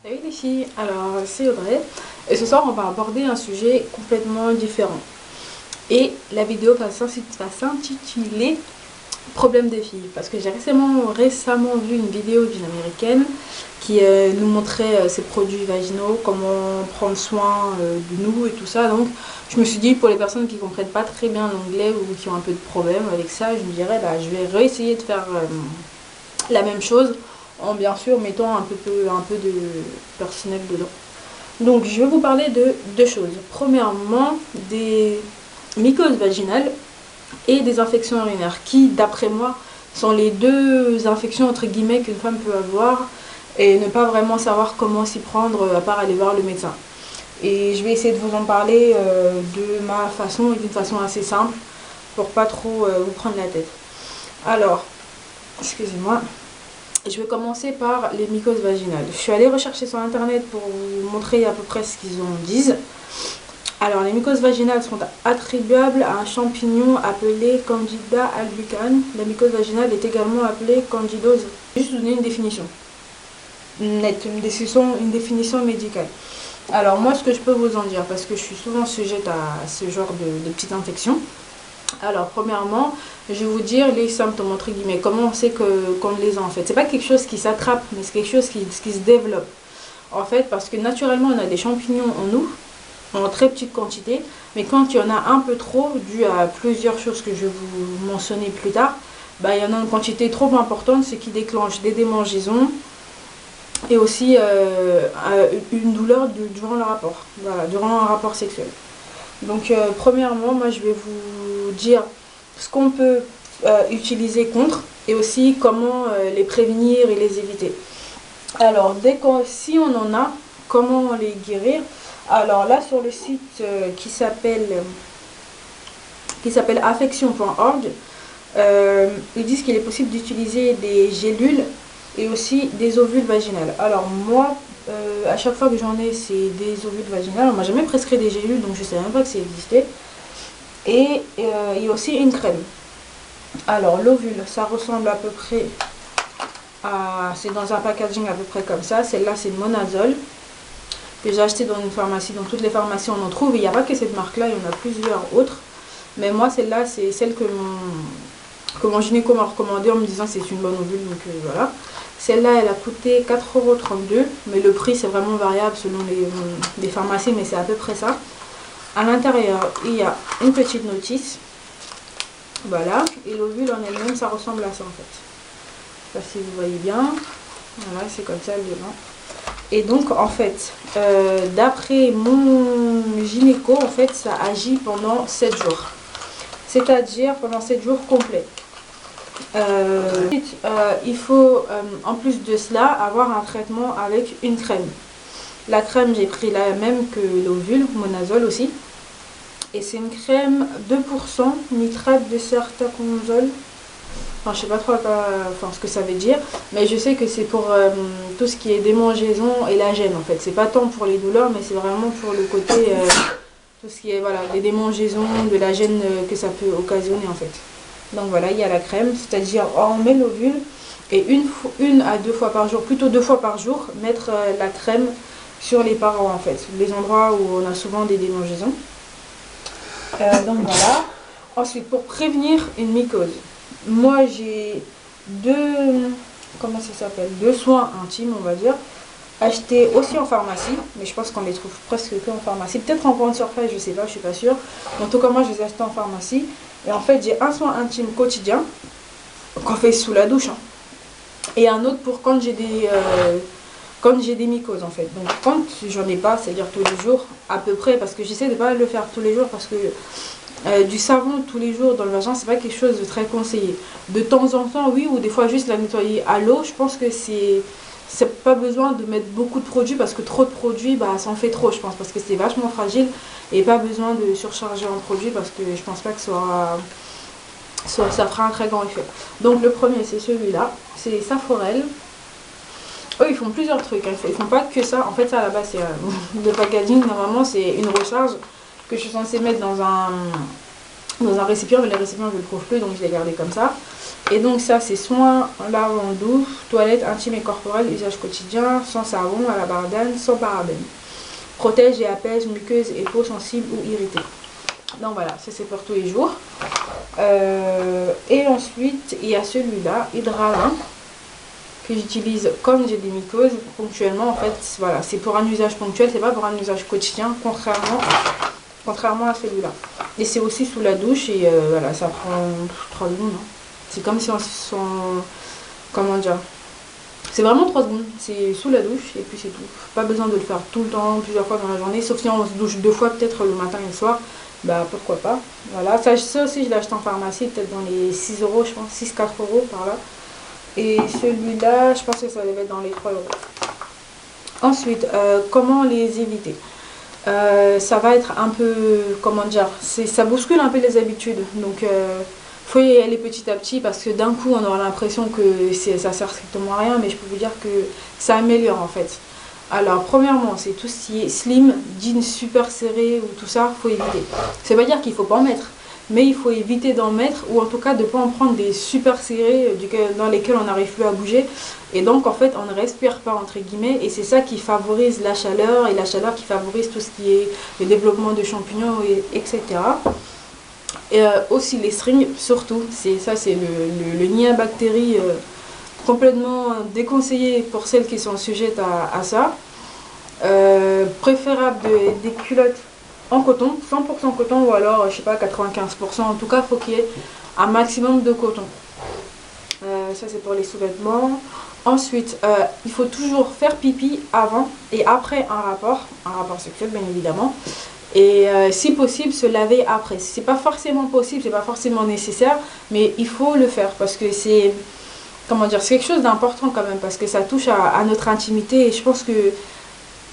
Salut les filles, alors c'est Audrey et ce soir on va aborder un sujet complètement différent et la vidéo va s'intituler Problème des filles parce que j'ai récemment vu une vidéo d'une américaine qui nous montrait ses produits vaginaux, comment prendre soin de nous et tout ça. Donc je me suis dit, pour les personnes qui comprennent pas très bien l'anglais ou qui ont un peu de problème avec ça, je me dirais bah, je vais réessayer de faire la même chose en bien sûr mettant un peu de personnel dedans. Donc je vais vous parler de deux choses. Premièrement, des mycoses vaginales et des infections urinaires qui, d'après moi, sont les deux infections entre guillemets qu'une femme peut avoir et ne pas vraiment savoir comment s'y prendre à part aller voir le médecin. Et je vais essayer de vous en parler de ma façon et d'une façon assez simple pour pas trop vous prendre la tête. Alors, excusez-moi. Je vais commencer par les mycoses vaginales. Je suis allée rechercher sur internet pour vous montrer à peu près ce qu'ils en disent. Alors, les mycoses vaginales sont attribuables à un champignon appelé Candida albicans. La mycose vaginale est également appelée candidose. Je vais juste vous donner une définition nette, une définition médicale. Alors, moi, ce que je peux vous en dire, parce que je suis souvent sujette à ce genre de petites infections. Alors, premièrement, je vais vous dire les symptômes, entre guillemets, comment on sait qu'on les a en fait. C'est pas quelque chose qui s'attrape, mais c'est quelque chose qui se développe. En fait, parce que naturellement, on a des champignons en nous, en très petite quantité, mais quand il y en a un peu trop, dû à plusieurs choses que je vais vous mentionner plus tard, bah, il y en a une quantité trop importante, ce qui déclenche des démangeaisons et aussi une douleur durant le rapport, voilà, durant un rapport sexuel. Donc, premièrement, moi, je vais vous dire ce qu'on peut utiliser contre et aussi comment les prévenir et les éviter. Alors, si on en a, comment les guérir? Alors là, sur le site qui s'appelle affection.org, ils disent qu'il est possible d'utiliser des gélules et aussi des ovules vaginales. Alors moi, à chaque fois que j'en ai, c'est des ovules vaginales. On m'a jamais prescrit des gélules, donc je ne savais même pas que ça existait. Et il y a aussi une crème. Alors l'ovule, ça ressemble à peu près à... C'est dans un packaging à peu près comme ça. Celle-là, c'est Monazol, que j'ai acheté dans une pharmacie. Dans toutes les pharmacies, on en trouve. Il n'y a pas que cette marque-là, il y en a plusieurs autres. Mais moi, celle-là, c'est celle que mon gynéco m'a recommandé en me disant que c'est une bonne ovule. Donc voilà. Celle-là, elle a coûté 4,32 €. Mais le prix, c'est vraiment variable selon les pharmacies. Mais c'est à peu près ça. À l'intérieur, il y a une petite notice. Voilà. Et l'ovule en elle-même, ça ressemble à ça en fait. Je sais pas si vous voyez bien. Voilà, c'est comme ça le devant. Et donc, en fait, d'après mon gynéco, en fait, ça agit pendant 7 jours. C'est-à-dire pendant 7 jours complets. Il faut, en plus de cela, avoir un traitement avec une crème. La crème, j'ai pris la même que l'ovule, Monazol aussi. Et c'est une crème 2% nitrate de sertaconazole. Enfin, je sais pas trop ce que ça veut dire, mais je sais que c'est pour tout ce qui est démangeaison et la gêne en fait. C'est pas tant pour les douleurs, mais c'est vraiment pour le côté tout ce qui est voilà, les démangeaisons, de la gêne que ça peut occasionner en fait. Donc voilà, il y a la crème, c'est-à-dire on met l'ovule et une à deux fois par jour, plutôt 2 fois par jour, mettre la crème sur les parois en fait, les endroits où on a souvent des démangeaisons. Donc voilà. Ensuite, pour prévenir une mycose, moi j'ai deux soins intimes, on va dire, achetés aussi en pharmacie, mais je pense qu'on les trouve presque que en pharmacie, peut-être en grande surface, je sais pas, je suis pas sûre. En tout cas, moi je les ai achetés en pharmacie. Et en fait, j'ai un soin intime quotidien qu'on fait sous la douche, hein, et un autre pour quand j'ai des mycoses en fait. Donc quand j'en ai pas, c'est-à-dire tous les jours à peu près, parce que j'essaie de pas le faire tous les jours parce que du savon tous les jours dans le vagin, c'est pas quelque chose de très conseillé. De temps en temps, oui, ou des fois juste la nettoyer à l'eau. Je pense que c'est pas besoin de mettre beaucoup de produits parce que trop de produits, bah, ça en fait trop, je pense, parce que c'est vachement fragile et pas besoin de surcharger en produits parce que je pense pas que ça fera un très grand effet. Donc le premier, c'est celui-là, c'est Saforel. Eux, ils font plusieurs trucs, hein. Ils font pas que ça. En fait, ça à la base, c'est le packaging. Normalement, c'est une recharge que je suis censée mettre dans un récipient, mais les récipients je ne le trouve plus, donc je l'ai gardé comme ça. Et donc ça c'est soins lavant douce, toilette intime et corporelle, usage quotidien, sans savon, à la bardane, sans parabènes. Protège et apaise muqueuse et peau sensible ou irritée. Donc voilà, ça c'est pour tous les jours. Et ensuite il y a celui-là, Hydralin, que j'utilise comme j'ai des mycoses ponctuellement. En fait voilà, c'est pour un usage ponctuel, c'est pas pour un usage quotidien, contrairement à celui-là. Et c'est aussi sous la douche et voilà, ça prend 3 secondes. Hein. C'est comme si on comment dire, c'est vraiment 3 secondes, c'est sous la douche et puis c'est tout. Pas besoin de le faire tout le temps, plusieurs fois dans la journée, sauf si on se douche 2 fois peut-être le matin et le soir, bah pourquoi pas. Voilà, ça aussi je l'ai acheté en pharmacie, peut-être dans les 6 euros, je pense, 6-4 euros par là. Et celui-là, je pense que ça devait être dans les 3 euros. Ensuite, comment les éviter? Ça va être un peu, comment dire, ça bouscule un peu les habitudes. Donc, faut y aller petit à petit parce que d'un coup, on aura l'impression que ça sert strictement à rien. Mais je peux vous dire que ça améliore en fait. Alors, premièrement, c'est tout ce qui est slim, jeans super serré ou tout ça, faut éviter. Ça veut pas dire qu'il faut pas en mettre. Mais il faut éviter d'en mettre ou en tout cas de ne pas en prendre des super serrés dans lesquels on n'arrive plus à bouger. Et donc en fait on ne respire pas entre guillemets et c'est ça qui favorise la chaleur et la chaleur qui favorise tout ce qui est le développement de champignons etc. Et aussi les strings surtout, c'est le nid à bactéries complètement déconseillé pour celles qui sont sujettes à ça. Préférable des culottes en coton, 100% coton ou alors je sais pas 95%, en tout cas faut qu'il y ait un maximum de coton. Ça c'est pour les sous-vêtements. Ensuite il faut toujours faire pipi avant et après un rapport sexuel bien évidemment, et si possible se laver après. C'est pas forcément possible, c'est pas forcément nécessaire, mais il faut le faire parce que c'est, comment dire, c'est quelque chose d'important quand même parce que ça touche à notre intimité et je pense que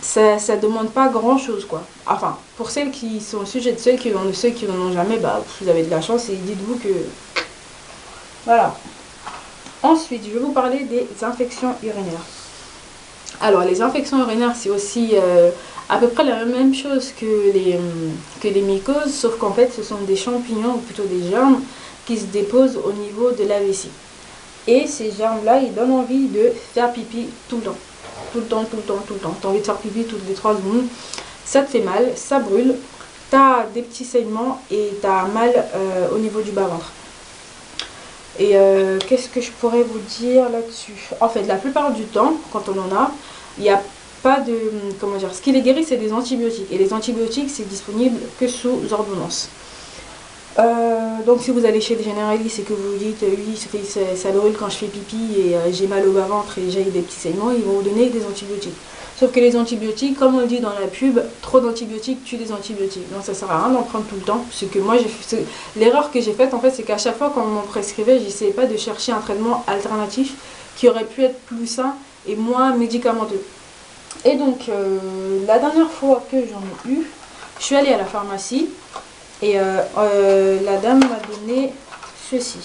ça demande pas grand chose quoi. Enfin, pour celles qui sont sujettes, ceux qui n'en ont jamais, bah vous avez de la chance et dites-vous que voilà. Ensuite, je vais vous parler des infections urinaires. Alors, les infections urinaires, c'est aussi à peu près la même chose que les mycoses, sauf qu'en fait, ce sont des champignons, ou plutôt des germes, qui se déposent au niveau de la vessie. Et ces germes-là, ils donnent envie de faire pipi tout le temps. Tout le temps. Tu as envie de faire pipi toutes les 3 secondes. Ça te fait mal, ça brûle, tu as des petits saignements et tu as mal au niveau du bas-ventre. Et qu'est-ce que je pourrais vous dire là-dessus? En fait, la plupart du temps, quand on en a, il n'y a pas de... Comment dire? Ce qui les guérit, c'est des antibiotiques. Et les antibiotiques, c'est disponible que sous ordonnance. Donc si vous allez chez le généraliste et que vous dites oui ça brûle quand je fais pipi et j'ai mal au bas-ventre et j'ai des petits saignements, ils vont vous donner des antibiotiques. Sauf que les antibiotiques, comme on le dit dans la pub, trop d'antibiotiques tue des antibiotiques. Donc ça sert à rien d'en prendre tout le temps. Ce que moi l'erreur que j'ai faite en fait, c'est qu'à chaque fois qu'on m'en prescrivait, j'essayais pas de chercher un traitement alternatif qui aurait pu être plus sain et moins médicamenteux. Et donc la dernière fois que j'en ai eu, je suis allée à la pharmacie. Et la dame m'a donné ceci.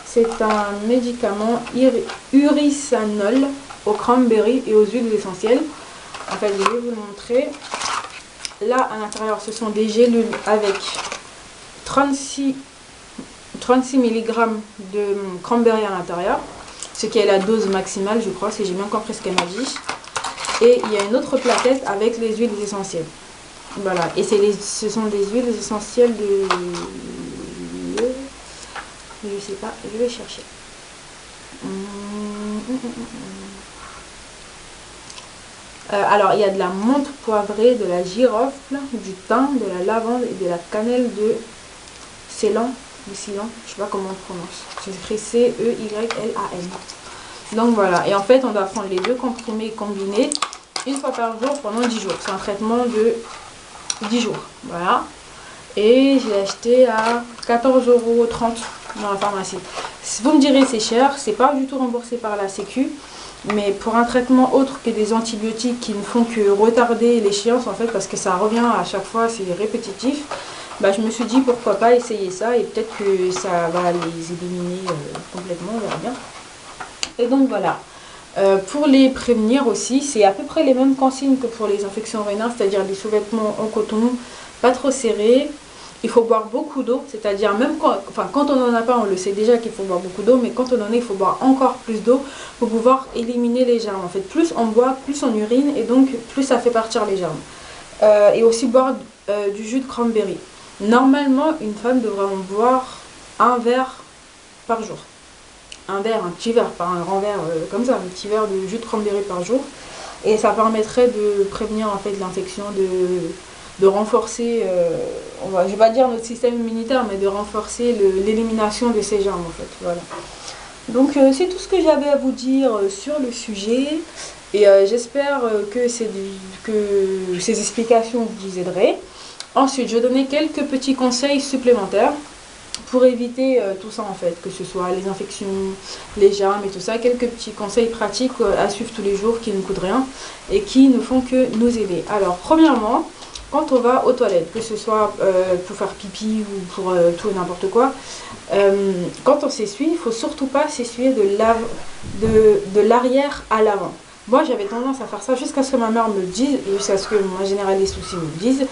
C'est un médicament Urisanol au cranberry et aux huiles essentielles. En fait, je vais vous le montrer. Là, à l'intérieur, ce sont des gélules avec 36 mg de cranberry à l'intérieur. Ce qui est la dose maximale, je crois, si j'ai bien compris ce qu'elle m'a dit. Et il y a une autre plaquette avec les huiles essentielles. Voilà, et ce sont des huiles essentielles de... Je sais pas, je vais chercher. Alors, il y a de la menthe poivrée, de la girofle, du thym, de la lavande et de la cannelle de Ceylan. Je sais pas comment on prononce. C'est écrit C-E-Y-L-A-N. Donc voilà, et en fait, on doit prendre les deux comprimés combinés une fois par jour pendant 10 jours. C'est un traitement de 10 jours, voilà. Et j'ai acheté à 14,30 € dans la pharmacie. Vous me direz c'est cher, c'est pas du tout remboursé par la sécu, mais pour un traitement autre que des antibiotiques qui ne font que retarder l'échéance en fait, parce que ça revient à chaque fois, c'est répétitif, bah, je me suis dit pourquoi pas essayer ça et peut-être que ça va les éliminer complètement, on verra bien. Et donc voilà. Pour les prévenir aussi, c'est à peu près les mêmes consignes que pour les infections urinaires, c'est-à-dire des sous-vêtements en coton, pas trop serrés, il faut boire beaucoup d'eau, c'est-à-dire même quand on n'en a pas, on le sait déjà qu'il faut boire beaucoup d'eau, mais quand on en a, il faut boire encore plus d'eau pour pouvoir éliminer les germes. En fait, plus on boit, plus on urine, et donc plus ça fait partir les germes. Et aussi boire du jus de cranberry. Normalement, une femme devrait en boire un verre par jour. Un verre, un petit verre, pas un grand verre comme ça, un petit verre de jus de cranberry par jour. Et ça permettrait de prévenir en fait l'infection, de renforcer, je vais pas dire notre système immunitaire, mais de renforcer l'élimination de ces germes en fait. Voilà. Donc c'est tout ce que j'avais à vous dire sur le sujet. Et j'espère que ces explications vous aideraient. Ensuite, je vais donner quelques petits conseils supplémentaires pour éviter tout ça en fait, que ce soit les infections, les germes et tout ça. Quelques petits conseils pratiques à suivre tous les jours qui ne coûtent rien et qui ne font que nous aider. Alors, premièrement, quand on va aux toilettes, que ce soit pour faire pipi ou pour tout et n'importe quoi, quand on s'essuie, il ne faut surtout pas s'essuyer de l'arrière à l'avant. Moi, j'avais tendance à faire ça jusqu'à ce que ma mère me le dise, et jusqu'à ce que ma généraliste aussi me le dise.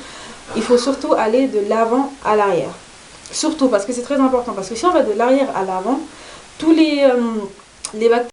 Il faut surtout aller de l'avant à l'arrière. Surtout, parce que c'est très important. Parce que si on va de l'arrière à l'avant, tous les bactéries